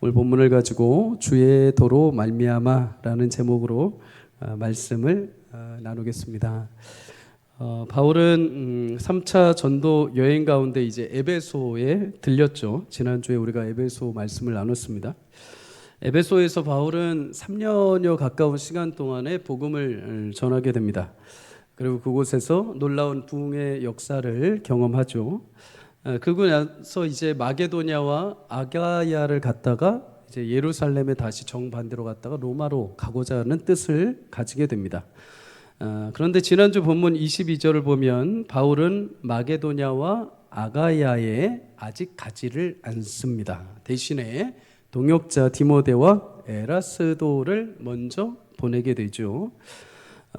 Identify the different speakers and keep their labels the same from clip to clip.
Speaker 1: 오늘 본문을 가지고 주의 도로 말미암아라는 제목으로 말씀을 나누겠습니다. 바울은 3차 전도 여행 가운데 이제 에베소에 들렸죠. 지난주에 우리가 에베소 말씀을 나눴습니다. 에베소에서 바울은 3년여 가까운 시간 동안에 복음을 전하게 됩니다. 그리고 그곳에서 놀라운 부흥의 역사를 경험하죠. 그러고 나서 이제 마게도냐와 아가야를 갔다가 이제 예루살렘에 다시 정반대로 갔다가 로마로 가고자 하는 뜻을 가지게 됩니다. 그런데 지난주 본문 22절을 보면 바울은 마게도냐와 아가야에 아직 가지를 않습니다. 대신에 동역자 디모데와 에라스도를 먼저 보내게 되죠.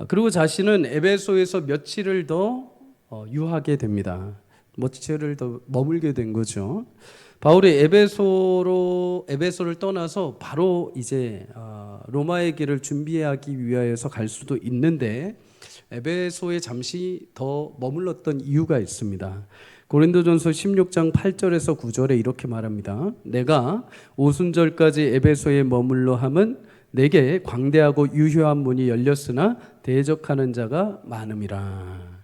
Speaker 1: 그리고 자신은 에베소에서 며칠을 더 유하게 됩니다. 며칠을 더 머물게 된 거죠. 바울이 에베소를 떠나서 바로 이제 로마의 길을 준비하기 위하여서 갈 수도 있는데 에베소에 잠시 더 머물렀던 이유가 있습니다. 고린도전서 16장 8절에서 9절에 이렇게 말합니다. 내가 오순절까지 에베소에 머물러 함은 내게 광대하고 유효한 문이 열렸으나 대적하는 자가 많음이라.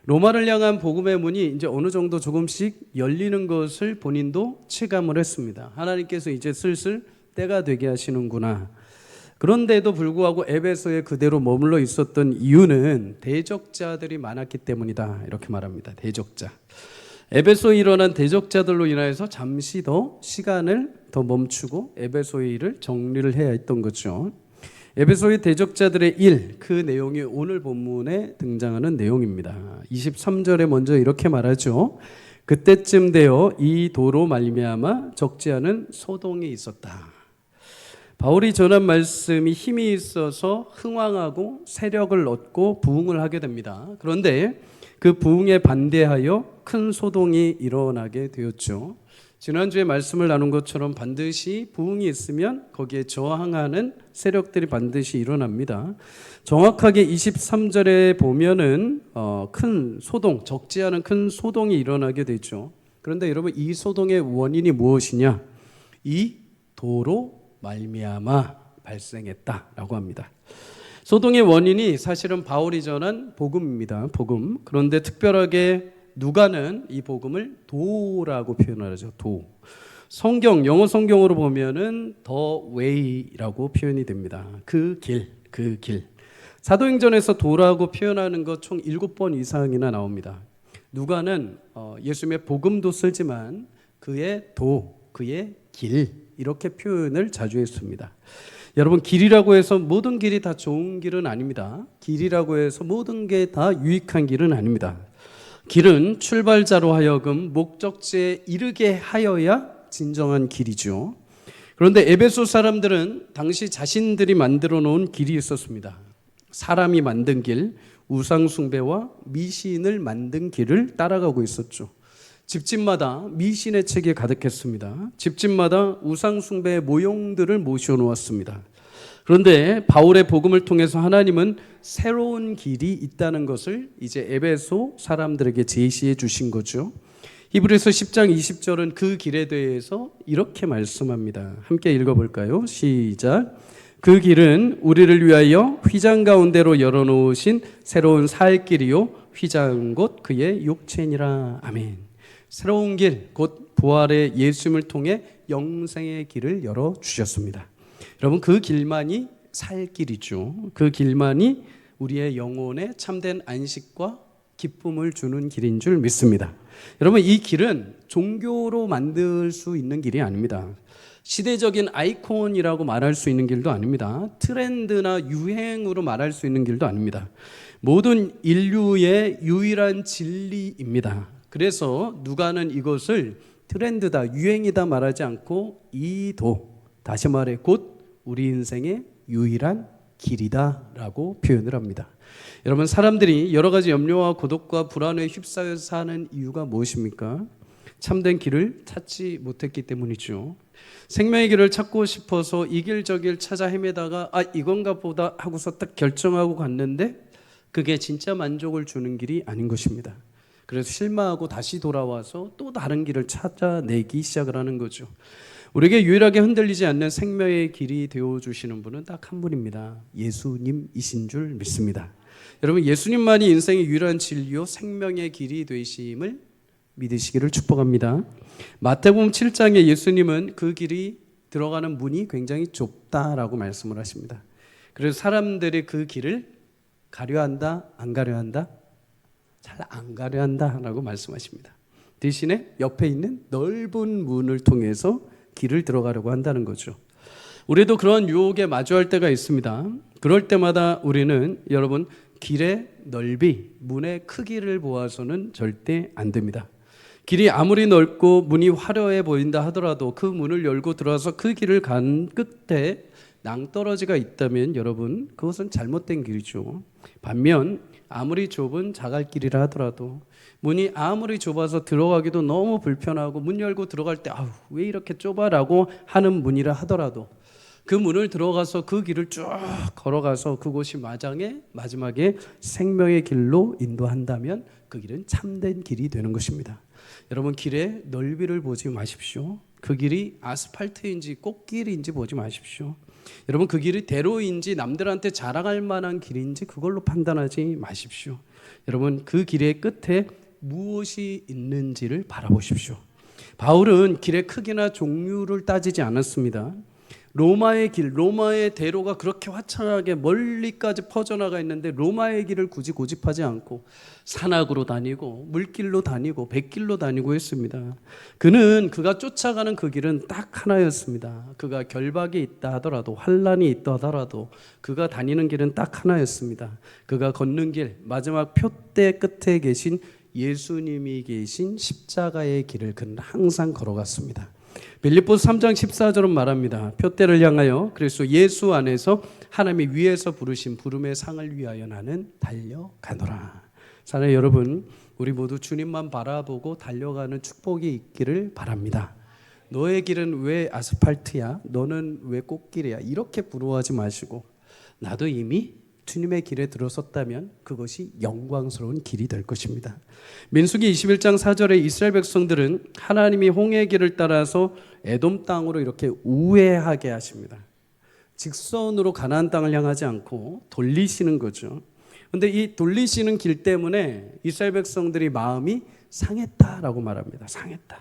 Speaker 1: 로마를 향한 복음의 문이 이제 어느 정도 조금씩 열리는 것을 본인도 체감을 했습니다. 하나님께서 이제 슬슬 때가 되게 하시는구나. 그런데도 불구하고 에베소에 그대로 머물러 있었던 이유는 대적자들이 많았기 때문이다. 이렇게 말합니다. 대적자. 에베소에 일어난 대적자들로 인하여서 잠시 더 시간을 더 멈추고 에베소의 일을 정리를 해야 했던 거죠. 에베소의 대적자들의 일, 그 내용이 오늘 본문에 등장하는 내용입니다. 23절에 먼저 이렇게 말하죠. 그때쯤 되어 이 도로 말미암아 적지 않은 소동이 있었다. 바울이 전한 말씀이 힘이 있어서 흥왕하고 세력을 얻고 부흥을 하게 됩니다. 그런데 그 부흥에 반대하여 큰 소동이 일어나게 되었죠. 지난주에 말씀을 나눈 것처럼 반드시 부흥이 있으면 거기에 저항하는 세력들이 반드시 일어납니다. 정확하게 23절에 보면은 큰 소동, 적지 않은 큰 소동이 일어나게 되죠. 그런데 여러분, 이 소동의 원인이 무엇이냐? 이 도로 말미암아 발생했다라고 합니다. 소동의 원인이 사실은 바울이 전한 복음입니다. 복음. 그런데 특별하게 누가는 이 복음을 도라고 표현하죠. 도. 영어 성경으로 보면은 the way라고 표현이 됩니다. 그 길. 사도행전에서 도라고 표현하는 것 총 7번 이상이나 나옵니다. 누가는 예수님의 복음도 쓰지만 그의 도, 그의 길 이렇게 표현을 자주 했습니다. 여러분, 길이라고 해서 모든 길이 다 좋은 길은 아닙니다. 길이라고 해서 모든 게 다 유익한 길은 아닙니다. 길은 출발자로 하여금 목적지에 이르게 하여야 진정한 길이죠. 그런데 에베소 사람들은 당시 자신들이 만들어 놓은 길이 있었습니다. 사람이 만든 길, 우상 숭배와 미신을 만든 길을 따라가고 있었죠. 집집마다 미신의 책이 가득했습니다. 집집마다 우상 숭배의 모형들을 모셔놓았습니다. 그런데 바울의 복음을 통해서 하나님은 새로운 길이 있다는 것을 이제 에베소 사람들에게 제시해 주신 거죠. 히브리서 10장 20절은 그 길에 대해서 이렇게 말씀합니다. 함께 읽어볼까요? 시작. 그 길은 우리를 위하여 휘장 가운데로 열어놓으신 새로운 살 길이요 휘장 곧 그의 육체니라. 아멘. 새로운 길, 곧 부활의 예수님을 통해 영생의 길을 열어주셨습니다. 여러분, 그 길만이 살 길이죠. 그 길만이 우리의 영혼에 참된 안식과 기쁨을 주는 길인 줄 믿습니다. 여러분, 이 길은 종교로 만들 수 있는 길이 아닙니다. 시대적인 아이콘이라고 말할 수 있는 길도 아닙니다. 트렌드나 유행으로 말할 수 있는 길도 아닙니다. 모든 인류의 유일한 진리입니다. 그래서 누가는 이것을 트렌드다, 유행이다 말하지 않고 이 도, 다시 말해 곧 우리 인생의 유일한 길이다라고 표현을 합니다. 여러분, 사람들이 여러 가지 염려와 고독과 불안에 휩싸여 사는 이유가 무엇입니까? 참된 길을 찾지 못했기 때문이죠. 생명의 길을 찾고 싶어서 이 길 저 길 찾아 헤매다가 이건가 보다 하고서 딱 결정하고 갔는데 그게 진짜 만족을 주는 길이 아닌 것입니다. 그래서 실망하고 다시 돌아와서 또 다른 길을 찾아내기 시작을 하는 거죠. 우리에게 유일하게 흔들리지 않는 생명의 길이 되어주시는 분은 딱 한 분입니다. 예수님이신 줄 믿습니다. 여러분, 예수님만이 인생의 유일한 진리요 생명의 길이 되심을 믿으시기를 축복합니다. 마태복음 7장에 예수님은 그 길이 들어가는 문이 굉장히 좁다라고 말씀을 하십니다. 그래서 사람들이 그 길을 가려 한다, 안 가려 한다? 잘 안 가려 한다라고 말씀하십니다. 대신에 옆에 있는 넓은 문을 통해서 길을 들어가려고 한다는 거죠. 우리도 그런 유혹에 마주할 때가 있습니다. 그럴 때마다 우리는 여러분 길의 넓이, 문의 크기를 보아서는 절대 안 됩니다. 길이 아무리 넓고 문이 화려해 보인다 하더라도 그 문을 열고 들어와서 그 길을 간 끝에 낭떠러지가 있다면 여러분 그것은 잘못된 길이죠. 반면 아무리 좁은 자갈길이라 하더라도 문이 아무리 좁아서 들어가기도 너무 불편하고 문 열고 들어갈 때 왜 이렇게 좁아라고 하는 문이라 하더라도 그 문을 들어가서 그 길을 쭉 걸어가서 그곳이 마지막에 생명의 길로 인도한다면 그 길은 참된 길이 되는 것입니다. 여러분 길의 넓이를 보지 마십시오. 그 길이 아스팔트인지 꽃길인지 보지 마십시오. 여러분 그 길이 대로인지 남들한테 자랑할 만한 길인지 그걸로 판단하지 마십시오. 여러분 그 길의 끝에 무엇이 있는지를 바라보십시오. 바울은 길의 크기나 종류를 따지지 않았습니다. 로마의 길, 로마의 대로가 그렇게 화창하게 멀리까지 퍼져나가 있는데 로마의 길을 굳이 고집하지 않고 산악으로 다니고 물길로 다니고 백길로 다니고 했습니다. 그가 쫓아가는 그 길은 딱 하나였습니다. 그가 결박이 있다 하더라도 환난이 있다 하더라도 그가 다니는 길은 딱 하나였습니다. 그가 걷는 길, 마지막 표대 끝에 계신 예수님이 계신 십자가의 길을 그는 항상 걸어갔습니다. 빌립보서 3장 14절은 말합니다. 표대를 향하여 그래서 예수 안에서 하나님이 위에서 부르신 부름의 상을 위하여 나는 달려가노라. 사랑하는 여러분, 우리 모두 주님만 바라보고 달려가는 축복이 있기를 바랍니다. 너의 길은 왜 아스팔트야? 너는 왜 꽃길이야? 이렇게 부러워하지 마시고 나도 이미 주님의 길에 들어섰다면 그것이 영광스러운 길이 될 것입니다. 민수기 21장 4절에 이스라엘 백성들은 하나님이 홍해 길을 따라서 에돔 땅으로 이렇게 우회하게 하십니다. 직선으로 가나안 땅을 향하지 않고 돌리시는 거죠. 그런데 이 돌리시는 길 때문에 이스라엘 백성들이 마음이 상했다라고 말합니다. 상했다.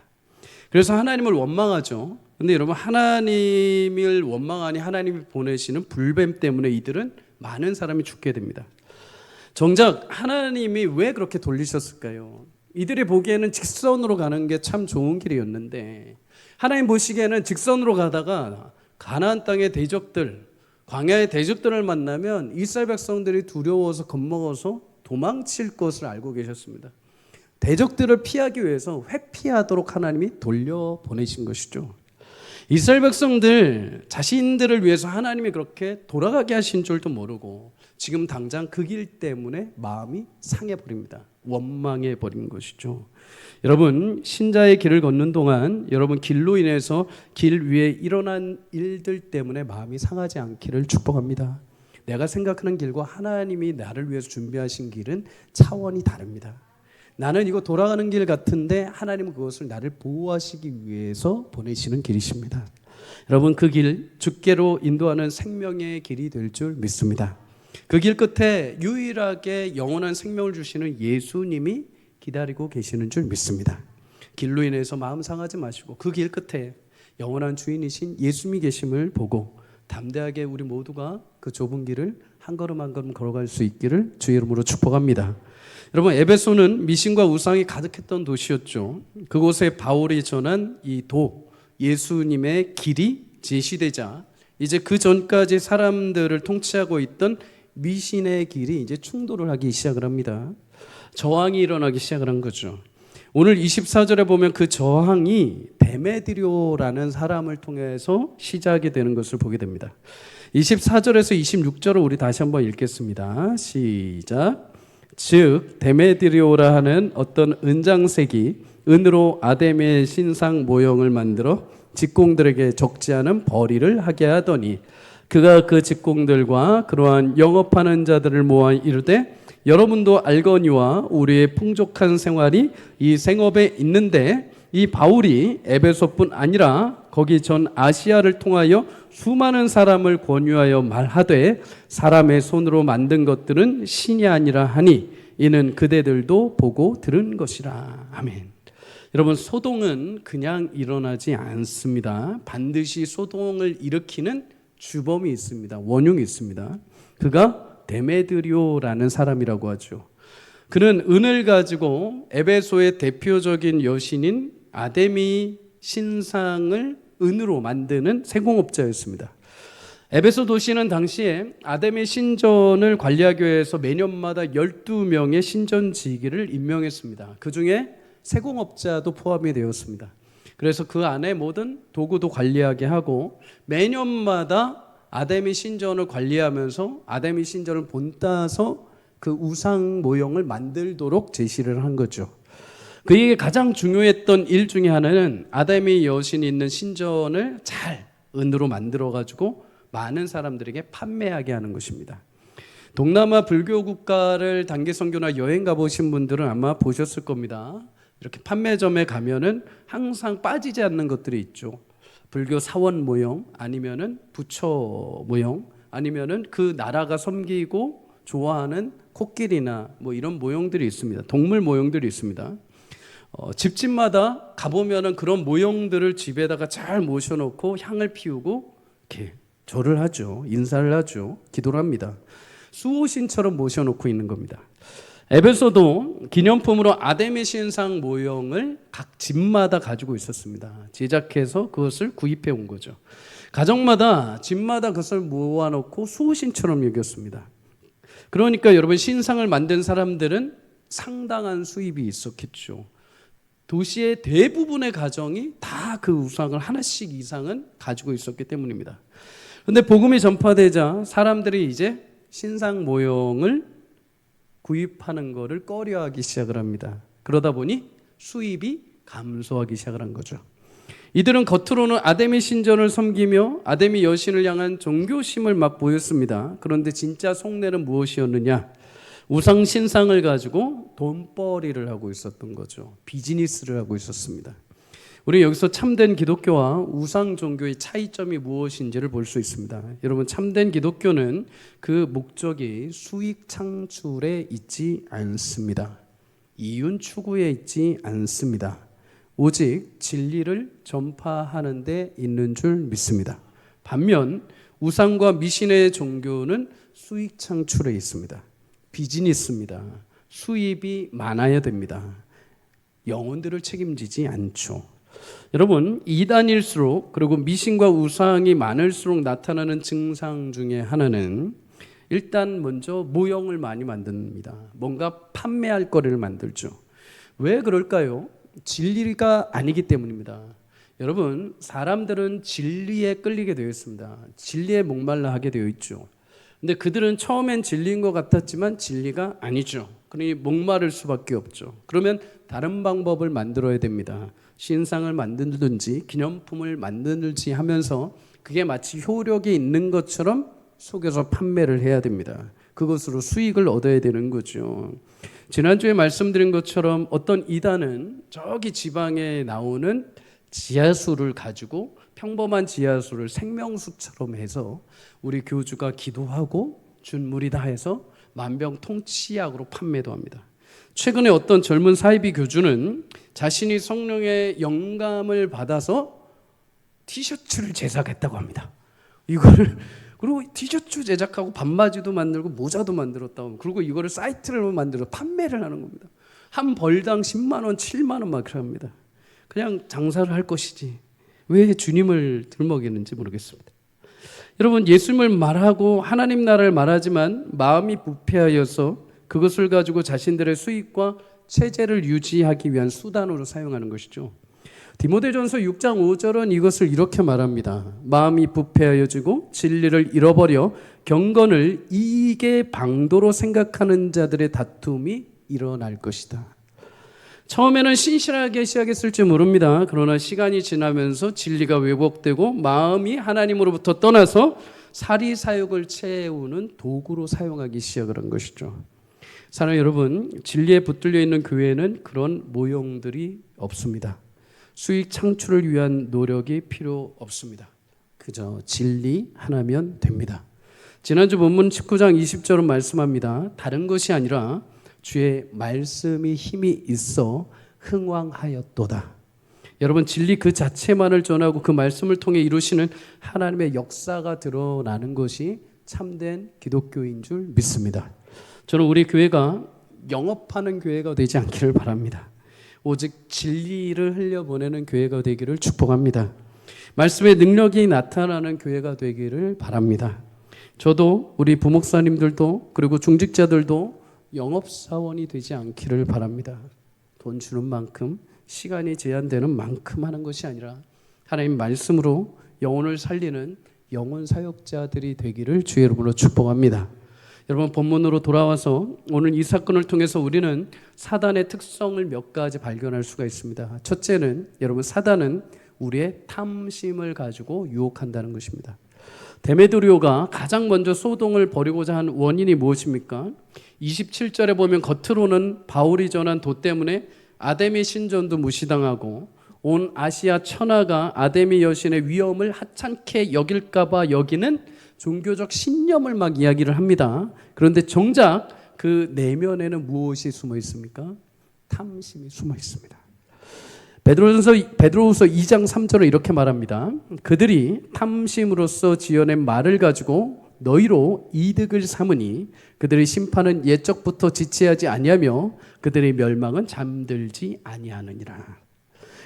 Speaker 1: 그래서 하나님을 원망하죠. 그런데 여러분 하나님을 원망하니 하나님이 보내시는 불뱀 때문에 이들은 많은 사람이 죽게 됩니다. 정작 하나님이 왜 그렇게 돌리셨을까요? 이들이 보기에는 직선으로 가는 게 참 좋은 길이었는데 하나님 보시기에는 직선으로 가다가 가나안 땅의 대적들, 광야의 대적들을 만나면 이스라엘 백성들이 두려워서 겁먹어서 도망칠 것을 알고 계셨습니다. 대적들을 피하기 위해서 회피하도록 하나님이 돌려보내신 것이죠. 이스라엘 백성들 자신들을 위해서 하나님이 그렇게 돌아가게 하신 줄도 모르고 지금 당장 그 길 때문에 마음이 상해버립니다. 원망해버린 것이죠. 여러분 신자의 길을 걷는 동안 여러분 길로 인해서 길 위에 일어난 일들 때문에 마음이 상하지 않기를 축복합니다. 내가 생각하는 길과 하나님이 나를 위해서 준비하신 길은 차원이 다릅니다. 나는 이거 돌아가는 길 같은데 하나님은 그것을 나를 보호하시기 위해서 보내시는 길이십니다. 여러분 그 길 주께로 인도하는 생명의 길이 될 줄 믿습니다. 그 길 끝에 유일하게 영원한 생명을 주시는 예수님이 기다리고 계시는 줄 믿습니다. 길로 인해서 마음 상하지 마시고 그 길 끝에 영원한 주인이신 예수님이 계심을 보고 담대하게 우리 모두가 그 좁은 길을 한 걸음 한 걸음 걸어갈 수 있기를 주의 이름으로 축복합니다. 여러분 에베소는 미신과 우상이 가득했던 도시였죠. 그곳에 바울이 전한 이 예수님의 길이 제시되자 이제 그 전까지 사람들을 통치하고 있던 미신의 길이 이제 충돌을 하기 시작을 합니다. 저항이 일어나기 시작을 한 거죠. 오늘 24절에 보면 그 저항이 데메드리오라는 사람을 통해서 시작이 되는 것을 보게 됩니다. 24절에서 26절을 우리 다시 한번 읽겠습니다. 시작. 즉 데메드리오라 하는 어떤 은장색이 은으로 아데미의 신상 모형을 만들어 직공들에게 적지 않은 벌이를 하게 하더니 그가 그 직공들과 그러한 영업하는 자들을 모아 이르되 여러분도 알거니와 우리의 풍족한 생활이 이 생업에 있는데 이 바울이 에베소뿐 아니라 거기 전 아시아를 통하여 수많은 사람을 권유하여 말하되 사람의 손으로 만든 것들은 신이 아니라 하니 이는 그대들도 보고 들은 것이라. 아멘. 여러분, 소동은 그냥 일어나지 않습니다. 반드시 소동을 일으키는 주범이 있습니다. 원흉이 있습니다. 그가 데메드리오라는 사람이라고 하죠. 그는 은을 가지고 에베소의 대표적인 여신인 아데미 신상을 은으로 만드는 세공업자였습니다. 에베소 도시는 당시에 아데미 신전을 관리하기 위해서 매년마다 12명의 신전지기를 임명했습니다. 그 중에 세공업자도 포함이 되었습니다. 그래서 그 안에 모든 도구도 관리하게 하고 매년마다 아데미 신전을 관리하면서 아데미 신전을 본따서 그 우상 모형을 만들도록 제시를 한 거죠. 그에게 가장 중요했던 일 중에 하나는 아데미 여신이 있는 신전을 잘 은으로 만들어 가지고 많은 사람들에게 판매하게 하는 것입니다. 동남아 불교 국가를 단기 선교나 여행 가보신 분들은 아마 보셨을 겁니다. 이렇게 판매점에 가면은 항상 빠지지 않는 것들이 있죠. 불교 사원 모형, 아니면은 부처 모형, 아니면은 그 나라가 섬기고 좋아하는 코끼리나 뭐 이런 모형들이 있습니다. 동물 모형들이 있습니다. 집집마다 가보면은 그런 모형들을 집에다가 잘 모셔놓고 향을 피우고 이렇게 절을 하죠. 인사를 하죠. 기도를 합니다. 수호신처럼 모셔놓고 있는 겁니다. 에베소도 기념품으로 아데미 신상 모형을 각 집마다 가지고 있었습니다. 제작해서 그것을 구입해 온 거죠. 가정마다 집마다 그것을 모아놓고 수호신처럼 여겼습니다. 그러니까 여러분, 신상을 만든 사람들은 상당한 수입이 있었겠죠. 도시의 대부분의 가정이 다 그 우상을 하나씩 이상은 가지고 있었기 때문입니다. 그런데 복음이 전파되자 사람들이 이제 신상 모형을 구입하는 것을 꺼려하기 시작을 합니다. 그러다 보니 수입이 감소하기 시작을 한 거죠. 이들은 겉으로는 아데미 신전을 섬기며 아데미 여신을 향한 종교심을 막 보였습니다. 그런데 진짜 속내는 무엇이었느냐? 우상 신상을 가지고 돈벌이를 하고 있었던 거죠. 비즈니스를 하고 있었습니다. 우리 여기서 참된 기독교와 우상 종교의 차이점이 무엇인지를 볼 수 있습니다. 여러분, 참된 기독교는 그 목적이 수익 창출에 있지 않습니다. 이윤 추구에 있지 않습니다. 오직 진리를 전파하는 데 있는 줄 믿습니다. 반면 우상과 미신의 종교는 수익 창출에 있습니다. 비즈니스입니다. 수입이 많아야 됩니다. 영혼들을 책임지지 않죠. 여러분, 이단일수록 그리고 미신과 우상이 많을수록 나타나는 증상 중에 하나는 일단 먼저 모형을 많이 만듭니다. 뭔가 판매할 거리를 만들죠. 왜 그럴까요? 진리가 아니기 때문입니다. 여러분, 사람들은 진리에 끌리게 되어 있습니다. 진리에 목말라 하게 되어 있죠. 근데 그들은 처음엔 진리인 것 같았지만 진리가 아니죠. 그러니 목마를 수밖에 없죠. 그러면 다른 방법을 만들어야 됩니다. 신상을 만들든지 기념품을 만들든지 하면서 그게 마치 효력이 있는 것처럼 속여서 판매를 해야 됩니다. 그것으로 수익을 얻어야 되는 거죠. 지난주에 말씀드린 것처럼 어떤 이단은 저기 지방에 나오는 지하수를 가지고 평범한 지하수를 생명수처럼 해서 우리 교주가 기도하고 준 물이다 해서 만병통치약으로 판매도 합니다. 최근에 어떤 젊은 사이비 교주는 자신이 성령의 영감을 받아서 티셔츠를 제작했다고 합니다. 이거를 그리고 티셔츠 제작하고 반바지도 만들고 모자도 만들었다고. 그리고 이거를 사이트를 만들어 판매를 하는 겁니다. 한 벌당 10만 원, 7만 원 막 그렇게 합니다. 그냥 장사를 할 것이지 왜 주님을 들먹이는지 모르겠습니다. 여러분, 예수님을 말하고 하나님 나라를 말하지만 마음이 부패하여서 그것을 가지고 자신들의 수익과 체제를 유지하기 위한 수단으로 사용하는 것이죠. 디모데전서 6장 5절은 이것을 이렇게 말합니다. 마음이 부패하여지고 진리를 잃어버려 경건을 이익의 방도로 생각하는 자들의 다툼이 일어날 것이다. 처음에는 신실하게 시작했을지 모릅니다. 그러나 시간이 지나면서 진리가 왜곡되고 마음이 하나님으로부터 떠나서 사리사욕을 채우는 도구로 사용하기 시작을 한 것이죠. 사랑하는 여러분, 진리에 붙들려 있는 교회는 그런 모형들이 없습니다. 수익 창출을 위한 노력이 필요 없습니다. 그저 진리 하나면 됩니다. 지난주 본문 19장 20절은 말씀합니다. 다른 것이 아니라 주의 말씀이 힘이 있어 흥왕하였도다. 여러분, 진리 그 자체만을 전하고 그 말씀을 통해 이루시는 하나님의 역사가 드러나는 것이 참된 기독교인 줄 믿습니다. 저는 우리 교회가 영업하는 교회가 되지 않기를 바랍니다. 오직 진리를 흘려보내는 교회가 되기를 축복합니다. 말씀의 능력이 나타나는 교회가 되기를 바랍니다. 저도 우리 부목사님들도 그리고 중직자들도 영업사원이 되지 않기를 바랍니다. 돈 주는 만큼, 시간이 제한되는 만큼 하는 것이 아니라 하나님 말씀으로 영혼을 살리는 영혼 사역자들이 되기를 주의 이름으로 축복합니다. 여러분, 본문으로 돌아와서 오늘 이 사건을 통해서 우리는 사단의 특성을 몇 가지 발견할 수가 있습니다. 첫째는, 여러분, 사단은 우리의 탐심을 가지고 유혹한다는 것입니다. 데메드리오가 가장 먼저 소동을 벌이고자 한 원인이 무엇입니까? 27절에 보면 겉으로는 바울이 전한 도 때문에 아데미 신전도 무시당하고 온 아시아 천하가 아데미 여신의 위엄을 하찮게 여길까봐 여기는 종교적 신념을 막 이야기를 합니다. 그런데 정작 그 내면에는 무엇이 숨어 있습니까? 탐심이 숨어 있습니다. 베드로후서 2장 3절은 이렇게 말합니다. 그들이 탐심으로써 지어낸 말을 가지고 너희로 이득을 삼으니 그들의 심판은 옛적부터 지체하지 아니하며 그들의 멸망은 잠들지 아니하느니라.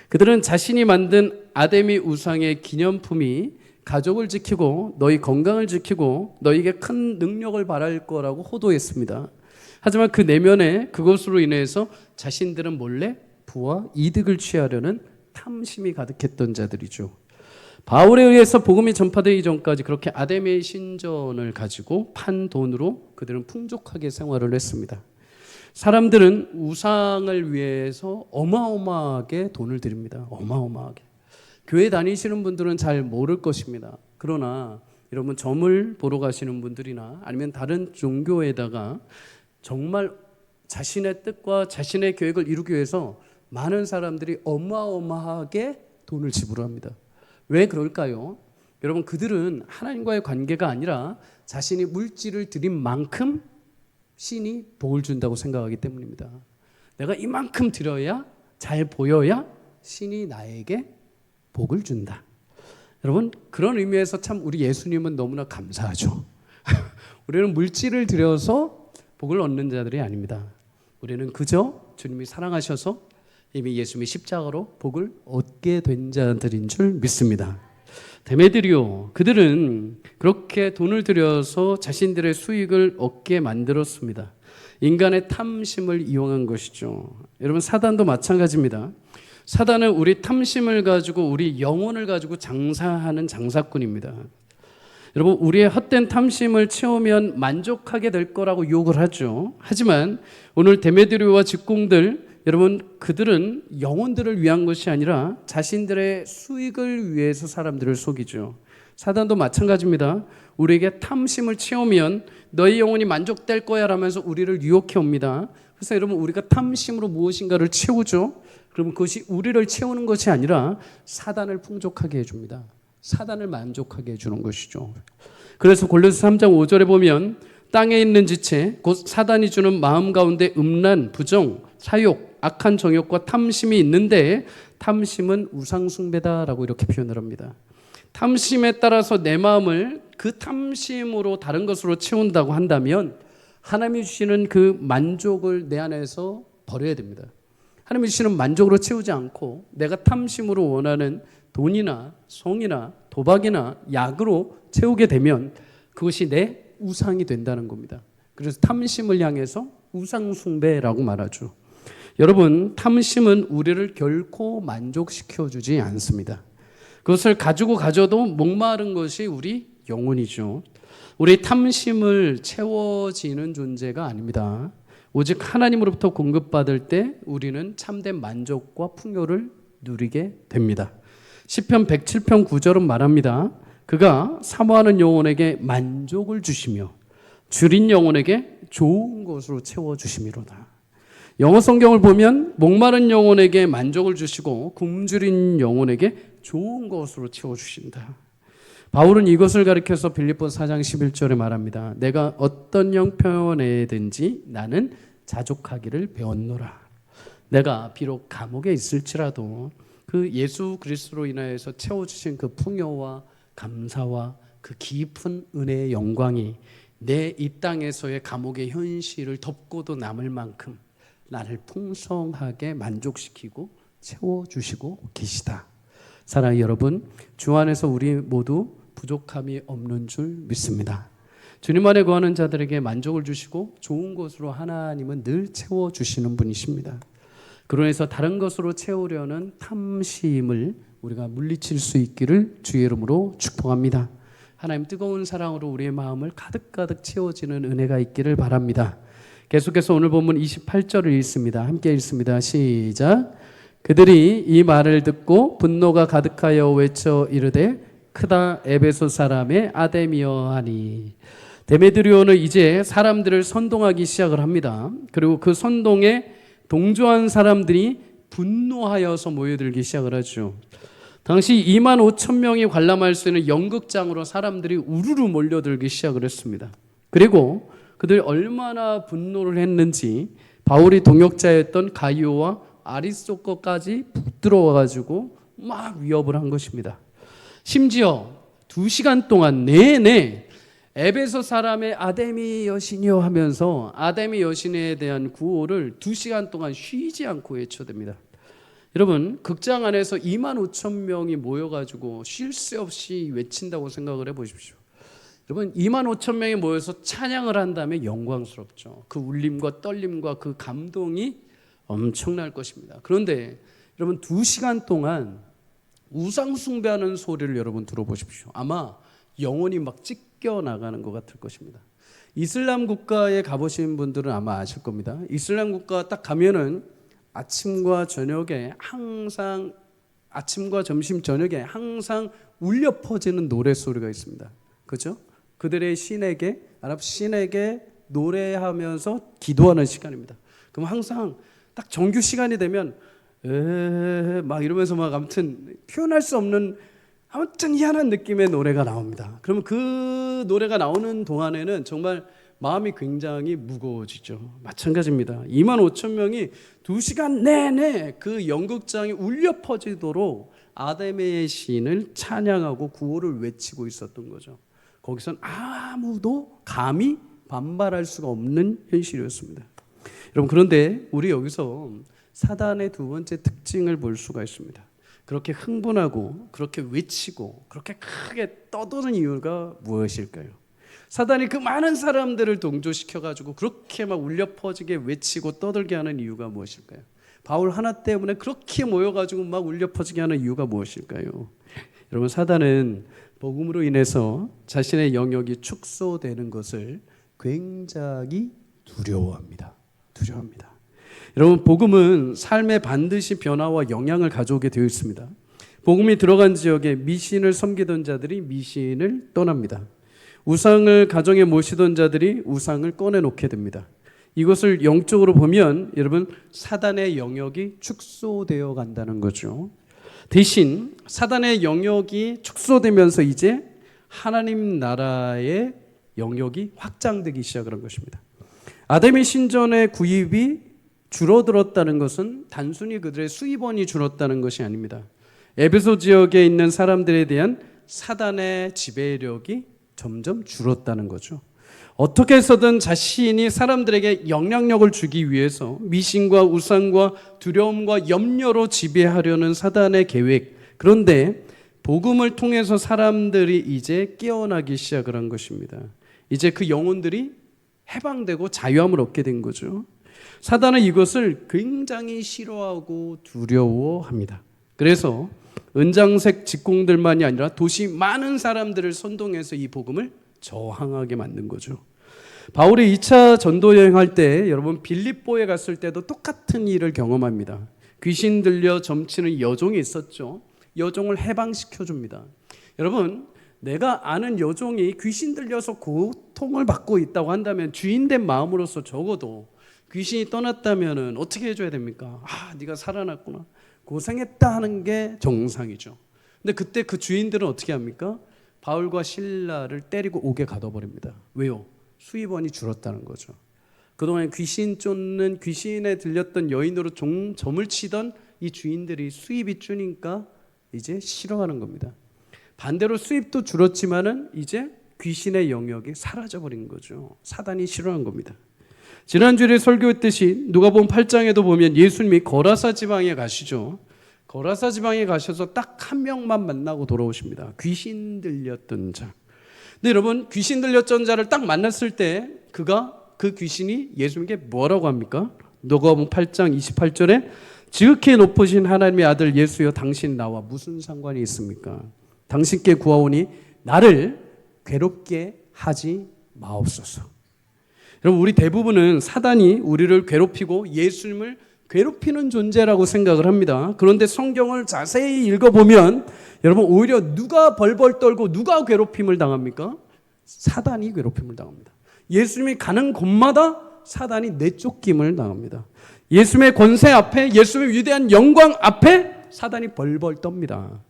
Speaker 1: 그들은 자신이 만든 아데미 우상의 기념품이 가족을 지키고 너희 건강을 지키고 너희에게 큰 능력을 바랄 거라고 호도했습니다. 하지만 그 내면에 그것으로 인해서 자신들은 몰래 부와 이득을 취하려는 탐심이 가득했던 자들이죠. 바울에 의해서 복음이 전파되기 전까지 그렇게 아데미 신전을 가지고 판 돈으로 그들은 풍족하게 생활을 했습니다. 사람들은 우상을 위해서 어마어마하게 돈을 드립니다. 어마어마하게. 교회 다니시는 분들은 잘 모를 것입니다. 그러나 여러분, 점을 보러 가시는 분들이나 아니면 다른 종교에다가 정말 자신의 뜻과 자신의 계획을 이루기 위해서 많은 사람들이 어마어마하게 돈을 지불합니다. 왜 그럴까요? 여러분, 그들은 하나님과의 관계가 아니라 자신이 물질을 드린 만큼 신이 복을 준다고 생각하기 때문입니다. 내가 이만큼 드려야, 잘 보여야 신이 나에게 복을 준다. 여러분, 그런 의미에서 참 우리 예수님은 너무나 감사하죠. 우리는 물질을 드려서 복을 얻는 자들이 아닙니다. 우리는 그저 주님이 사랑하셔서 이미 예수님이 십자가로 복을 얻게 된 자들인 줄 믿습니다. 데메드리오, 그들은 그렇게 돈을 들여서 자신들의 수익을 얻게 만들었습니다. 인간의 탐심을 이용한 것이죠. 여러분, 사단도 마찬가지입니다. 사단은 우리 탐심을 가지고 우리 영혼을 가지고 장사하는 장사꾼입니다. 여러분, 우리의 헛된 탐심을 채우면 만족하게 될 거라고 유혹을 하죠. 하지만 오늘 데메드리오와 직공들, 여러분, 그들은 영혼들을 위한 것이 아니라 자신들의 수익을 위해서 사람들을 속이죠. 사단도 마찬가지입니다. 우리에게 탐심을 채우면 너희 영혼이 만족될 거야 라면서 우리를 유혹해 옵니다. 그래서 여러분, 우리가 탐심으로 무엇인가를 채우죠. 그러면 그것이 우리를 채우는 것이 아니라 사단을 풍족하게 해줍니다. 사단을 만족하게 해주는 것이죠. 그래서 골로새 3장 5절에 보면 땅에 있는 지체 곧 사단이 주는 마음 가운데 음란, 부정, 사욕, 악한 정욕과 탐심이 있는데 탐심은 우상숭배다라고 이렇게 표현을 합니다. 탐심에 따라서 내 마음을 그 탐심으로 다른 것으로 채운다고 한다면 하나님이 주시는 그 만족을 내 안에서 버려야 됩니다. 하나님이 주시는 만족으로 채우지 않고 내가 탐심으로 원하는 돈이나 성이나 도박이나 약으로 채우게 되면 그것이 내 우상이 된다는 겁니다. 그래서 탐심을 향해서 우상숭배라고 말하죠. 여러분, 탐심은 우리를 결코 만족시켜주지 않습니다. 그것을 가지고 가져도 목마른 것이 우리 영혼이죠. 우리 탐심을 채워지는 존재가 아닙니다. 오직 하나님으로부터 공급받을 때 우리는 참된 만족과 풍요를 누리게 됩니다. 시편 107편 9절은 말합니다. 그가 사모하는 영혼에게 만족을 주시며 줄인 영혼에게 좋은 것으로 채워주심이로다. 영어 성경을 보면 목마른 영혼에게 만족을 주시고 굶주린 영혼에게 좋은 것으로 채워주신다. 바울은 이것을 가리켜서 빌립보 4장 11절에 말합니다. 내가 어떤 형편에든지 나는 자족하기를 배웠노라. 내가 비록 감옥에 있을지라도 그 예수 그리스도로 인하여서 채워주신 그 풍요와 감사와 그 깊은 은혜의 영광이 내 이 땅에서의 감옥의 현실을 덮고도 남을 만큼 나를 풍성하게 만족시키고 채워주시고 계시다. 사랑하는 여러분, 주 안에서 우리 모두 부족함이 없는 줄 믿습니다. 주님 안에 거하는 자들에게 만족을 주시고 좋은 것으로 하나님은 늘 채워주시는 분이십니다. 그러해서 다른 것으로 채우려는 탐심을 우리가 물리칠 수 있기를 주의 이름으로 축복합니다. 하나님 뜨거운 사랑으로 우리의 마음을 가득가득 채워지는 은혜가 있기를 바랍니다. 계속해서 오늘 본문 28절을 읽습니다. 함께 읽습니다. 시작. 그들이 이 말을 듣고 분노가 가득하여 외쳐 이르되 크다 에베소 사람의 아데미여 하니. 데메드리오는 이제 사람들을 선동하기 시작을 합니다. 그리고 그 선동에 동조한 사람들이 분노하여서 모여들기 시작을 하죠. 당시 2만 5천 명이 관람할 수 있는 연극장으로 사람들이 우르르 몰려들기 시작을 했습니다. 그리고 그들이 얼마나 분노를 했는지 바울이 동역자였던 가이오와 아리스토거까지 붙들어와가지고 막 위협을 한 것입니다. 심지어 2시간 동안 내내 에베소 사람의 아데미 여신이여 하면서 아데미 여신에 대한 구호를 2시간 동안 쉬지 않고 외쳐댑니다. 여러분, 극장 안에서 2만 5천 명이 모여가지고 쉴 새 없이 외친다고 생각을 해보십시오. 여러분, 2만 5천 명이 모여서 찬양을 한다면 영광스럽죠. 그 울림과 떨림과 그 감동이 엄청날 것입니다. 그런데 여러분, 2시간 동안 우상 숭배하는 소리를 여러분 들어보십시오. 아마 영혼이 막 찢겨나가는 것 같을 것입니다. 이슬람 국가에 가보신 분들은 아마 아실 겁니다. 이슬람 국가 딱 가면은 아침과 점심 저녁에 항상 울려 퍼지는 노래소리가 있습니다. 그렇죠? 그들의 신에게, 아랍 신에게 노래하면서 기도하는 시간입니다. 그럼 항상 딱 정규 시간이 되면 막 이러면서 막 아무튼 표현할 수 없는 아무튼 희한한 느낌의 노래가 나옵니다. 그러면 그 노래가 나오는 동안에는 정말 마음이 굉장히 무거워지죠. 마찬가지입니다. 2만 5천 명이 2시간 내내 그 연극장이 울려 퍼지도록 아데미의 신을 찬양하고 구호를 외치고 있었던 거죠. 거기선 아무도 감히 반발할 수가 없는 현실이었습니다. 여러분, 그런데 우리 여기서 사단의 두 번째 특징을 볼 수가 있습니다. 그렇게 흥분하고 그렇게 외치고 그렇게 크게 떠드는 이유가 무엇일까요? 사단이 그 많은 사람들을 동조시켜가지고 그렇게 막 울려 퍼지게 외치고 떠들게 하는 이유가 무엇일까요? 바울 하나 때문에 그렇게 모여가지고 막 울려 퍼지게 하는 이유가 무엇일까요? 여러분, 사단은 복음으로 인해서 자신의 영역이 축소되는 것을 굉장히 두려워합니다. 여러분, 복음은 삶에 반드시 변화와 영향을 가져오게 되어 있습니다. 복음이 들어간 지역에 미신을 섬기던 자들이 미신을 떠납니다. 우상을 가정에 모시던 자들이 우상을 꺼내놓게 됩니다. 이것을 영적으로 보면 여러분, 사단의 영역이 축소되어 간다는 거죠. 대신 사단의 영역이 축소되면서 이제 하나님 나라의 영역이 확장되기 시작한 것입니다. 아담의 신전의 구입이 줄어들었다는 것은 단순히 그들의 수입원이 줄었다는 것이 아닙니다. 에베소 지역에 있는 사람들에 대한 사단의 지배력이 점점 줄었다는 거죠. 어떻게 해서든 자신이 사람들에게 영향력을 주기 위해서 미신과 우상과 두려움과 염려로 지배하려는 사단의 계획. 그런데 복음을 통해서 사람들이 이제 깨어나기 시작을 한 것입니다. 이제 그 영혼들이 해방되고 자유함을 얻게 된 거죠. 사단은 이것을 굉장히 싫어하고 두려워합니다. 그래서 은장색 직공들만이 아니라 도시 많은 사람들을 선동해서 이 복음을 저항하게 만든 거죠. 바울이 2차 전도 여행할 때 여러분 빌립보에 갔을 때도 똑같은 일을 경험합니다. 귀신 들려 점치는 여종이 있었죠. 여종을 해방시켜 줍니다. 여러분, 내가 아는 여종이 귀신 들려서 고통을 받고 있다고 한다면 주인된 마음으로서 적어도 귀신이 떠났다면은 어떻게 해줘야 됩니까? 네가 살아났구나, 고생했다 하는 게 정상이죠. 근데 그때 그 주인들은 어떻게 합니까? 바울과 실라를 때리고 옥에 가둬버립니다. 왜요? 수입원이 줄었다는 거죠. 그동안 귀신 쫓는, 귀신에 들렸던 여인으로 점을 치던 이 주인들이 수입이 줄니까 이제 싫어하는 겁니다. 반대로 수입도 줄었지만은 이제 귀신의 영역이 사라져버린 거죠. 사단이 싫어한 겁니다. 지난주에 설교했듯이 누가복음 8장에도 보면 예수님이 거라사 지방에 가시죠. 거라사 지방에 가셔서 딱 한 명만 만나고 돌아오십니다. 귀신 들렸던 자. 근데 여러분, 귀신 들렸던 자를 딱 만났을 때 그 귀신이 예수님께 뭐라고 합니까? 누가복음 8장 28절에 지극히 높으신 하나님의 아들 예수여, 당신 나와 무슨 상관이 있습니까? 당신께 구하오니 나를 괴롭게 하지 마옵소서. 여러분, 우리 대부분은 사단이 우리를 괴롭히고 예수님을 괴롭히는 존재라고 생각을 합니다. 그런데 성경을 자세히 읽어보면 여러분, 오히려 누가 벌벌 떨고 누가 괴롭힘을 당합니까? 사단이 괴롭힘을 당합니다. 예수님이 가는 곳마다 사단이 내쫓김을 당합니다. 예수님의 권세 앞에, 예수님의 위대한 영광 앞에 사단이 벌벌 떱니다.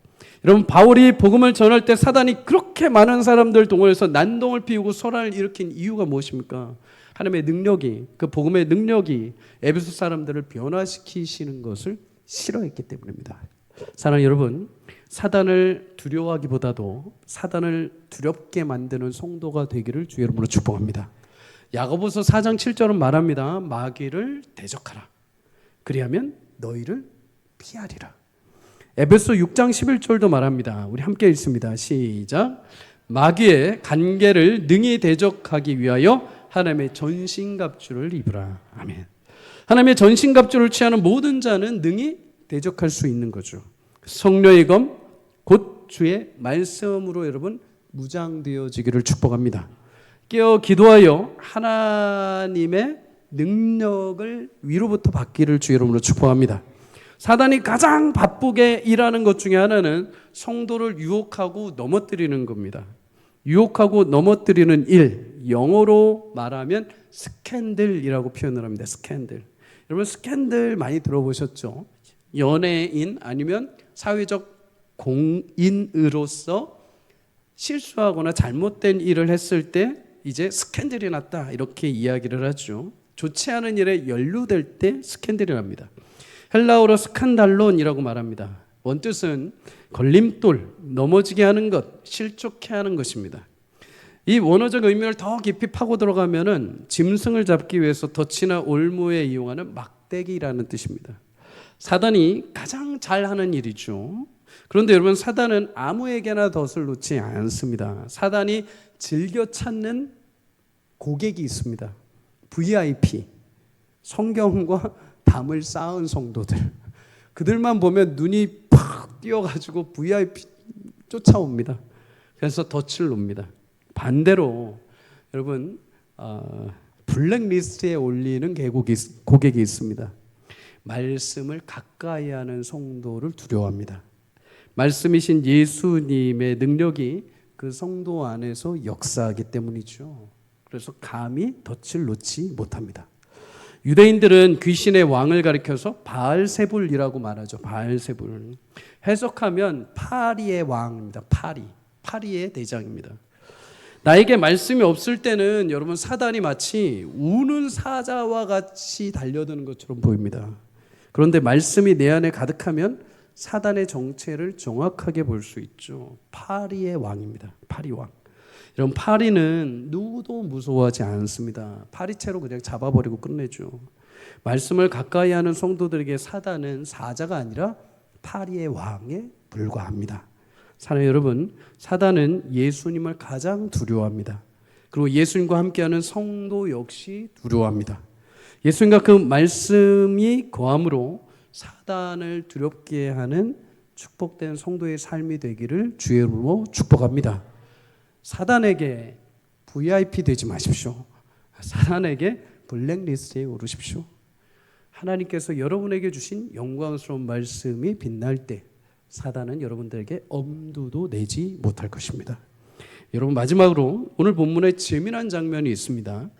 Speaker 1: 여러분, 바울이 복음을 전할 때 사단이 그렇게 많은 사람들 동원해서 난동을 피우고 소란을 일으킨 이유가 무엇입니까? 하나님의 능력이, 그 복음의 능력이 에베소 사람들을 변화시키시는 것을 싫어했기 때문입니다. 사랑하는 여러분, 사단을 두려워하기보다도 사단을 두렵게 만드는 성도가 되기를 주 이름으로 축복합니다. 야고보서 4장 7절은 말합니다. 마귀를 대적하라. 그리하면 너희를 피하리라. 에베소 6장 11절도 말합니다. 우리 함께 읽습니다. 시작. 마귀의 간계를 능히 대적하기 위하여 하나님의 전신갑주를 입으라. 아멘. 하나님의 전신갑주를 취하는 모든 자는 능히 대적할 수 있는 거죠. 성령의 검 곧 주의 말씀으로 여러분 무장되어지기를 축복합니다. 깨어 기도하여 하나님의 능력을 위로부터 받기를 주 이름으로 축복합니다. 사단이 가장 바쁘게 일하는 것 중에 하나는 성도를 유혹하고 넘어뜨리는 겁니다. 유혹하고 넘어뜨리는 일, 영어로 말하면 스캔들이라고 표현을 합니다. 스캔들. 여러분, 스캔들 많이 들어보셨죠? 연예인 아니면 사회적 공인으로서 실수하거나 잘못된 일을 했을 때 이제 스캔들이 났다, 이렇게 이야기를 하죠. 좋지 않은 일에 연루될 때 스캔들이 납니다. 헬라어로 스칸달론이라고 말합니다. 원뜻은 걸림돌, 넘어지게 하는 것, 실족해 하는 것입니다. 이 원어적 의미를 더 깊이 파고 들어가면은 짐승을 잡기 위해서 덫이나 올무에 이용하는 막대기라는 뜻입니다. 사단이 가장 잘하는 일이죠. 그런데 여러분, 사단은 아무에게나 덫을 놓지 않습니다. 사단이 즐겨 찾는 고객이 있습니다. VIP, 성경과 담을 쌓은 성도들. 그들만 보면 눈이 팍 띄어가지고 VIP 쫓아옵니다. 그래서 덫을 놓습니다. 반대로 여러분, 블랙리스트에 올리는 고객이 있습니다. 말씀을 가까이 하는 성도를 두려워합니다. 말씀이신 예수님의 능력이 그 성도 안에서 역사하기 때문이죠. 그래서 감히 덫을 놓지 못합니다. 유대인들은 귀신의 왕을 가리켜서 바알세불이라고 말하죠. 바알세불. 해석하면 파리의 왕입니다. 파리의 대장입니다. 나에게 말씀이 없을 때는 여러분, 사단이 마치 우는 사자와 같이 달려드는 것처럼 보입니다. 그런데 말씀이 내 안에 가득하면 사단의 정체를 정확하게 볼 수 있죠. 파리의 왕입니다. 파리 왕. 여러분, 파리는 누구도 무서워하지 않습니다. 파리채로 그냥 잡아버리고 끝내죠. 말씀을 가까이 하는 성도들에게 사단은 사자가 아니라 파리의 왕에 불과합니다. 사랑하는 여러분, 사단은 예수님을 가장 두려워합니다. 그리고 예수님과 함께하는 성도 역시 두려워합니다. 예수님과 그 말씀이 거함으로 사단을 두렵게 하는 축복된 성도의 삶이 되기를 주의 이름으로 축복합니다. 사단에게 VIP 되지 마십시오. 사단에게 블랙리스트에 오르십시오. 하나님께서 여러분에게 주신 영광스러운 말씀이 빛날 때 사단은 여러분들에게 엄두도 내지 못할 것입니다. 여러분, 마지막으로 오늘 본문에 재미난 장면이 있습니다.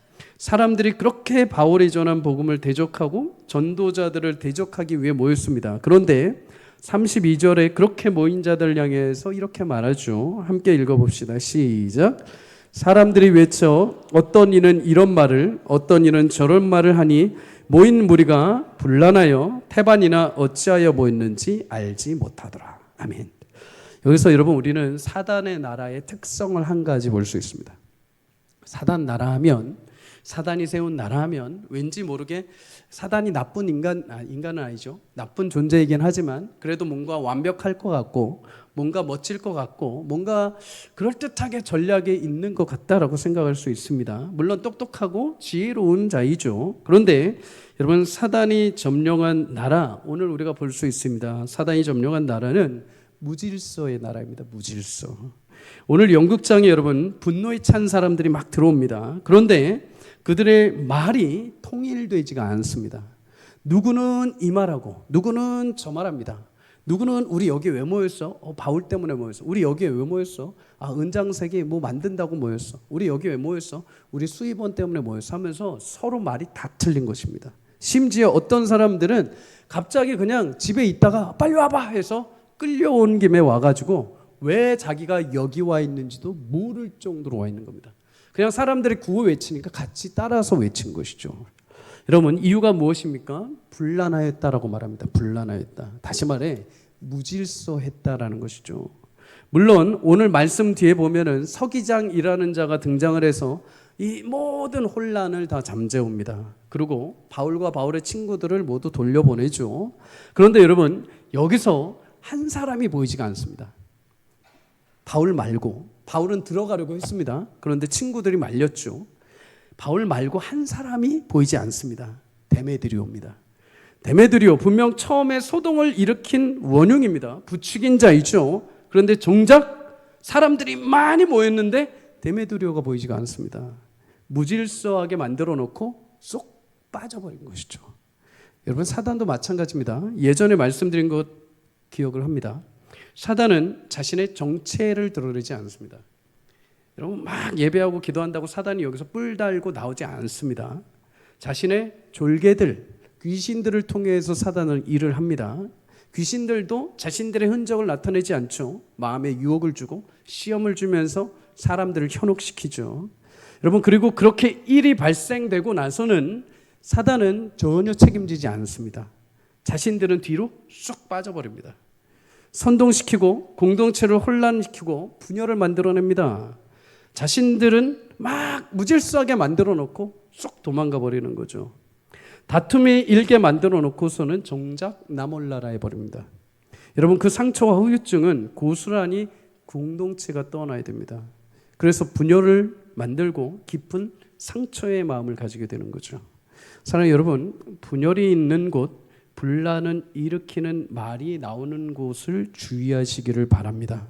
Speaker 1: 사람들이 그렇게 바울이 전한 복음을 대적하고 전도자들을 대적하기 위해 모였습니다. 그런데 32절에 그렇게 모인 자들 향해서 이렇게 말하죠. 함께 읽어봅시다. 시작. 사람들이 외쳐 어떤 이는 이런 말을 어떤 이는 저런 말을 하니 모인 무리가 분란하여 태반이나 어찌하여 모였는지 알지 못하더라. 아멘. 여기서 여러분 우리는 사단의 나라의 특성을 한 가지 볼 수 있습니다. 사단 나라 하면 사단이 세운 나라 하면 왠지 모르게 사단이 나쁜 인간은 아니죠. 나쁜 존재이긴 하지만 그래도 뭔가 완벽할 것 같고 뭔가 멋질 것 같고 뭔가 그럴듯하게 전략이 있는 것 같다라고 생각할 수 있습니다. 물론 똑똑하고 지혜로운 자이죠. 그런데 여러분 사단이 점령한 나라 오늘 우리가 볼 수 있습니다. 사단이 점령한 나라는 무질서의 나라입니다. 무질서. 오늘 연극장에 여러분 분노에 찬 사람들이 막 들어옵니다. 그런데 그들의 말이 통일되지가 않습니다. 누구는 이 말하고 누구는 저 말합니다. 누구는 우리 여기 왜 모였어? 바울 때문에 모였어. 우리 여기에 왜 모였어? 은장색이 뭐 만든다고 모였어. 우리 여기 왜 모였어? 우리 수입원 때문에 모였어 하면서 서로 말이 다 틀린 것입니다. 심지어 어떤 사람들은 갑자기 그냥 집에 있다가 빨리 와봐 해서 끌려온 김에 와가지고 왜 자기가 여기 와 있는지도 모를 정도로 와 있는 겁니다. 그냥 사람들이 구호 외치니까 같이 따라서 외친 것이죠. 여러분 이유가 무엇입니까? 분란하였다라고 말합니다. 분란하였다. 다시 말해 무질서했다라는 것이죠. 물론 오늘 말씀 뒤에 보면은 서기장이라는 자가 등장을 해서 이 모든 혼란을 다 잠재웁니다. 그리고 바울과 바울의 친구들을 모두 돌려보내죠. 그런데 여러분 여기서 한 사람이 보이지가 않습니다. 바울 말고 바울은 들어가려고 했습니다. 그런데 친구들이 말렸죠. 바울 말고 한 사람이 보이지 않습니다. 데메드리오입니다. 데메드리오 분명 처음에 소동을 일으킨 원흉입니다. 부추긴 자이죠. 그런데 정작 사람들이 많이 모였는데 데메드리오가 보이지가 않습니다. 무질서하게 만들어 놓고 쏙 빠져버린 것이죠. 여러분 사단도 마찬가지입니다. 예전에 말씀드린 것 기억을 합니다. 사단은 자신의 정체를 드러내지 않습니다. 여러분 막 예배하고 기도한다고 사단이 여기서 뿔 달고 나오지 않습니다. 자신의 졸개들, 귀신들을 통해서 사단은 일을 합니다. 귀신들도 자신들의 흔적을 나타내지 않죠. 마음에 유혹을 주고 시험을 주면서 사람들을 현혹시키죠. 여러분 그리고 그렇게 일이 발생되고 나서는 사단은 전혀 책임지지 않습니다. 자신들은 뒤로 쑥 빠져버립니다. 선동시키고 공동체를 혼란시키고 분열을 만들어냅니다. 자신들은 막 무질서하게 만들어 놓고 쏙 도망가 버리는 거죠. 다툼이 일게 만들어 놓고서는 정작 나 몰라라 해버립니다. 여러분 그 상처와 후유증은 고스란히 공동체가 떠나야 됩니다. 그래서 분열을 만들고 깊은 상처의 마음을 가지게 되는 거죠. 사랑하는 여러분, 분열이 있는 곳, 분란은 일으키는 말이 나오는 곳을 주의하시기를 바랍니다.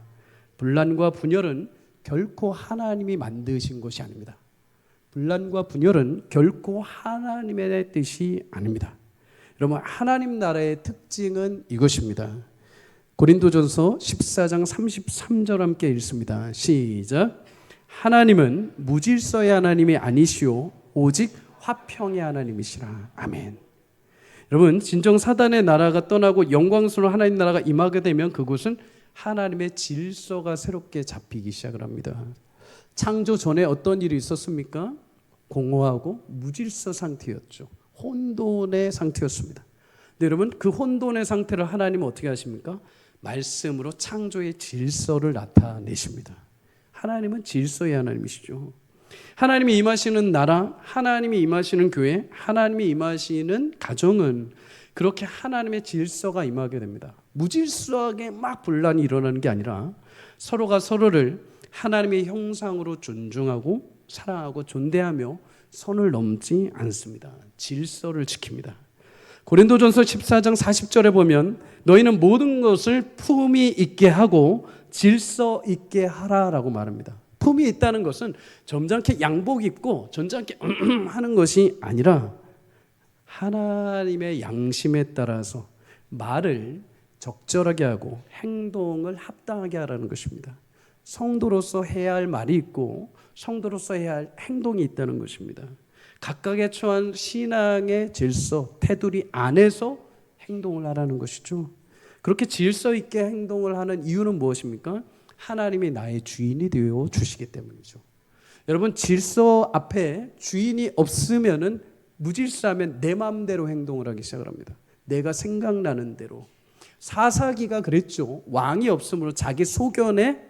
Speaker 1: 분란과 분열은 결코 하나님이 만드신 것이 아닙니다. 분란과 분열은 결코 하나님의 뜻이 아닙니다. 여러분 하나님 나라의 특징은 이것입니다. 고린도전서 14장 33절 함께 읽습니다. 시작. 하나님은 무질서의 하나님이 아니시오 오직 화평의 하나님이시라. 아멘. 여러분 진정 사단의 나라가 떠나고 영광스러운 하나님 나라가 임하게 되면 그곳은 하나님의 질서가 새롭게 잡히기 시작을 합니다. 창조 전에 어떤 일이 있었습니까? 공허하고 무질서 상태였죠. 혼돈의 상태였습니다. 근데 여러분 그 혼돈의 상태를 하나님은 어떻게 하십니까? 말씀으로 창조의 질서를 나타내십니다. 하나님은 질서의 하나님이시죠. 하나님이 임하시는 나라, 하나님이 임하시는 교회, 하나님이 임하시는 가정은 그렇게 하나님의 질서가 임하게 됩니다. 무질서하게 막 분란이 일어나는 게 아니라 서로가 서로를 하나님의 형상으로 존중하고 사랑하고 존대하며 선을 넘지 않습니다. 질서를 지킵니다. 고린도전서 14장 40절에 보면 너희는 모든 것을 품위 있게 하고 질서 있게 하라라고 말합니다. 품위 있다는 것은 점잖게 양복 입고 점잖게 하는 것이 아니라 하나님의 양심에 따라서 말을 적절하게 하고 행동을 합당하게 하라는 것입니다. 성도로서 해야 할 말이 있고 성도로서 해야 할 행동이 있다는 것입니다. 각각에 처한 신앙의 질서, 테두리 안에서 행동을 하라는 것이죠. 그렇게 질서 있게 행동을 하는 이유는 무엇입니까? 하나님이 나의 주인이 되어 주시기 때문이죠. 여러분, 질서 앞에 주인이 없으면은 무질서하면 내 마음대로 행동을 하기 시작을 합니다. 내가 생각나는 대로. 사사기가 그랬죠. 왕이 없으므로 자기 소견에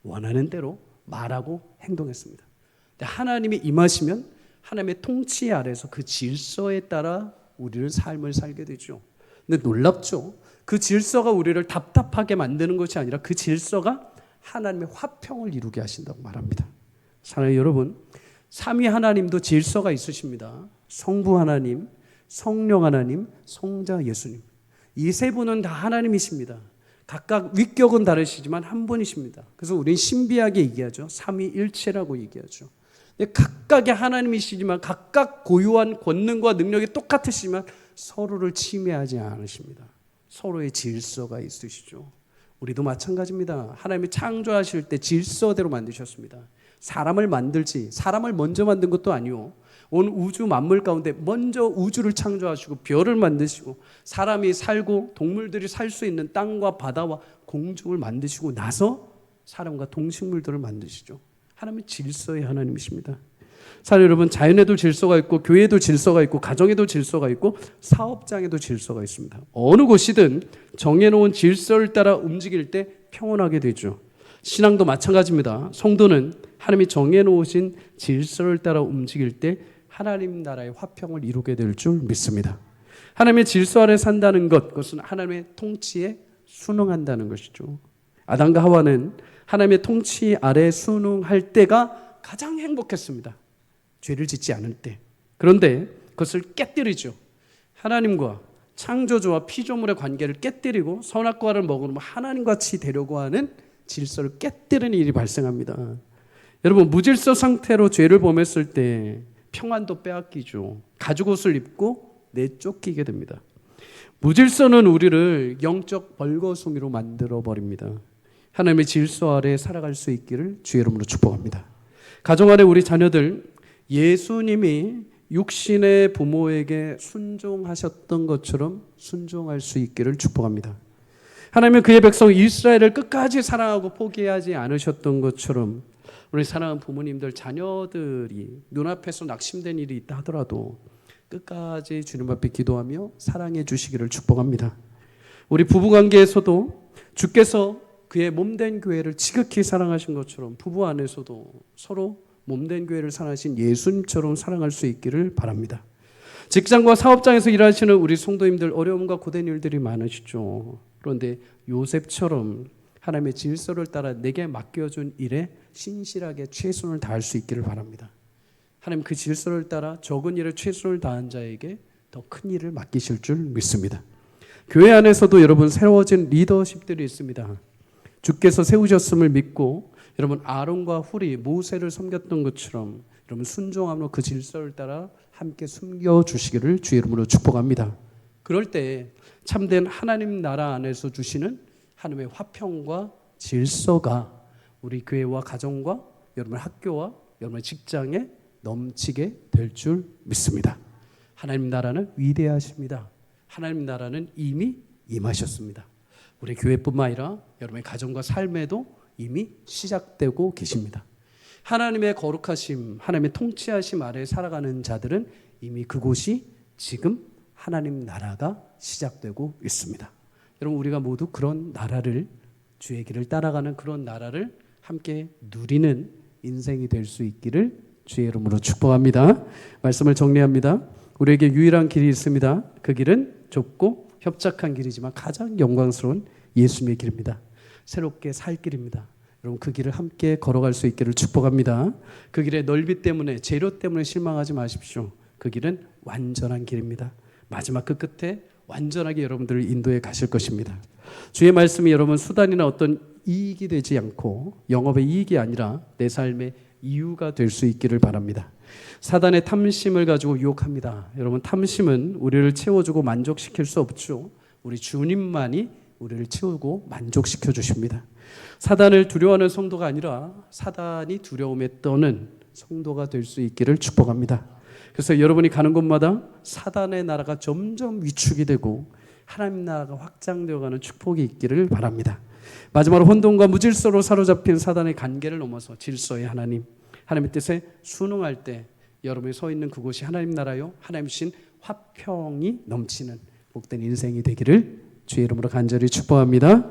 Speaker 1: 원하는 대로 말하고 행동했습니다. 근데 하나님이 임하시면 하나님의 통치 아래서 그 질서에 따라 우리를 삶을 살게 되죠. 근데 놀랍죠. 그 질서가 우리를 답답하게 만드는 것이 아니라 그 질서가 하나님의 화평을 이루게 하신다고 말합니다. 사랑하는 여러분, 삼위 하나님도 질서가 있으십니다. 성부 하나님, 성령 하나님, 성자 예수님. 이 세 분은 다 하나님이십니다. 각각 위격은 다르시지만 한 분이십니다. 그래서 우리는 신비하게 얘기하죠. 삼위일체라고 얘기하죠. 각각의 하나님이시지만 각각 고유한 권능과 능력이 똑같으시지만 서로를 침해하지 않으십니다. 서로의 질서가 있으시죠. 우리도 마찬가지입니다. 하나님이 창조하실 때 질서대로 만드셨습니다. 사람을 먼저 만든 것도 아니요. 온 우주 만물 가운데 먼저 우주를 창조하시고 별을 만드시고 사람이 살고 동물들이 살 수 있는 땅과 바다와 공중을 만드시고 나서 사람과 동식물들을 만드시죠. 하나님은 질서의 하나님이십니다. 사랑 여러분, 자연에도 질서가 있고 교회에도 질서가 있고 가정에도 질서가 있고 사업장에도 질서가 있습니다. 어느 곳이든 정해놓은 질서를 따라 움직일 때 평온하게 되죠. 신앙도 마찬가지입니다. 성도는 하나님이 정해놓으신 질서를 따라 움직일 때 하나님 나라의 화평을 이루게 될 줄 믿습니다. 하나님의 질서 아래 산다는 것, 그것은 하나님의 통치에 순응한다는 것이죠. 아담과 하와는 하나님의 통치 아래 순응할 때가 가장 행복했습니다. 죄를 짓지 않을 때. 그런데 그것을 깨뜨리죠. 하나님과 창조주와 피조물의 관계를 깨뜨리고 선악과를 먹으면 하나님같이 되려고 하는 질서를 깨뜨리는 일이 발생합니다. 여러분, 무질서 상태로 죄를 범했을 때 평안도 빼앗기죠. 가죽옷을 입고 내쫓기게 됩니다. 무질서는 우리를 영적 벌거숭이로 만들어버립니다. 하나님의 질서 아래 살아갈 수 있기를 주의 이름으로 축복합니다. 가정 안에 우리 자녀들, 예수님이 육신의 부모에게 순종하셨던 것처럼 순종할 수 있기를 축복합니다. 하나님은 그의 백성 이스라엘을 끝까지 사랑하고 포기하지 않으셨던 것처럼 우리 사랑하는 부모님들, 자녀들이 눈앞에서 낙심된 일이 있다 하더라도 끝까지 주님 앞에 기도하며 사랑해 주시기를 축복합니다. 우리 부부관계에서도 주께서 그의 몸된 교회를 지극히 사랑하신 것처럼 부부 안에서도 서로 몸된 교회를 사랑하신 예수님처럼 사랑할 수 있기를 바랍니다. 직장과 사업장에서 일하시는 우리 성도님들, 어려움과 고된 일들이 많으시죠. 그런데 요셉처럼 하나님의 질서를 따라 내게 맡겨준 일에 신실하게 최선을 다할 수 있기를 바랍니다. 하나님 그 질서를 따라 적은 일에 최선을 다한 자에게 더 큰 일을 맡기실 줄 믿습니다. 교회 안에서도 여러분 새로워진 리더십들이 있습니다. 주께서 세우셨음을 믿고 여러분 아론과 훌이 모세를 섬겼던 것처럼 여러분 순종함으로 그 질서를 따라 함께 숨겨주시기를 주의 이름으로 축복합니다. 그럴 때 참된 하나님 나라 안에서 주시는 하나님의 화평과 질서가 우리 교회와 가정과 여러분 학교와 여러분 직장에 넘치게 될 줄 믿습니다. 하나님 나라는 위대하십니다. 하나님 나라는 이미 임하셨습니다. 우리 교회뿐만 아니라 여러분의 가정과 삶에도 이미 시작되고 계십니다. 하나님의 거룩하심, 하나님의 통치하심 아래 살아가는 자들은 이미 그곳이 지금 하나님 나라가 시작되고 있습니다. 여러분 우리가 모두 그런 나라를, 주의 길을 따라가는 그런 나라를 함께 누리는 인생이 될 수 있기를 주의 이름으로 축복합니다. 말씀을 정리합니다. 우리에게 유일한 길이 있습니다. 그 길은 좁고 협착한 길이지만 가장 영광스러운 예수님의 길입니다. 새롭게 살 길입니다. 여러분 그 길을 함께 걸어갈 수 있기를 축복합니다. 그 길의 넓이 때문에, 재료 때문에 실망하지 마십시오. 그 길은 완전한 길입니다. 마지막 그 끝에 완전하게 여러분들을 인도해 가실 것입니다. 주의 말씀이 여러분 수단이나 어떤 이익이 되지 않고 영업의 이익이 아니라 내 삶의 이유가 될 수 있기를 바랍니다. 사단의 탐심을 가지고 유혹합니다. 여러분 탐심은 우리를 채워주고 만족시킬 수 없죠. 우리 주님만이 우리를 채우고 만족시켜 주십니다. 사단을 두려워하는 성도가 아니라 사단이 두려움에 떠는 성도가 될 수 있기를 축복합니다. 그래서 여러분이 가는 곳마다 사단의 나라가 점점 위축이 되고 하나님 나라가 확장되어가는 축복이 있기를 바랍니다. 마지막으로 혼돈과 무질서로 사로잡힌 사단의 관계를 넘어서 질서의 하나님, 하나님의 뜻에 순응할 때 여러분이 서 있는 그곳이 하나님 나라요, 하나님 주신 화평이 넘치는 복된 인생이 되기를 주의 이름으로 간절히 축복합니다.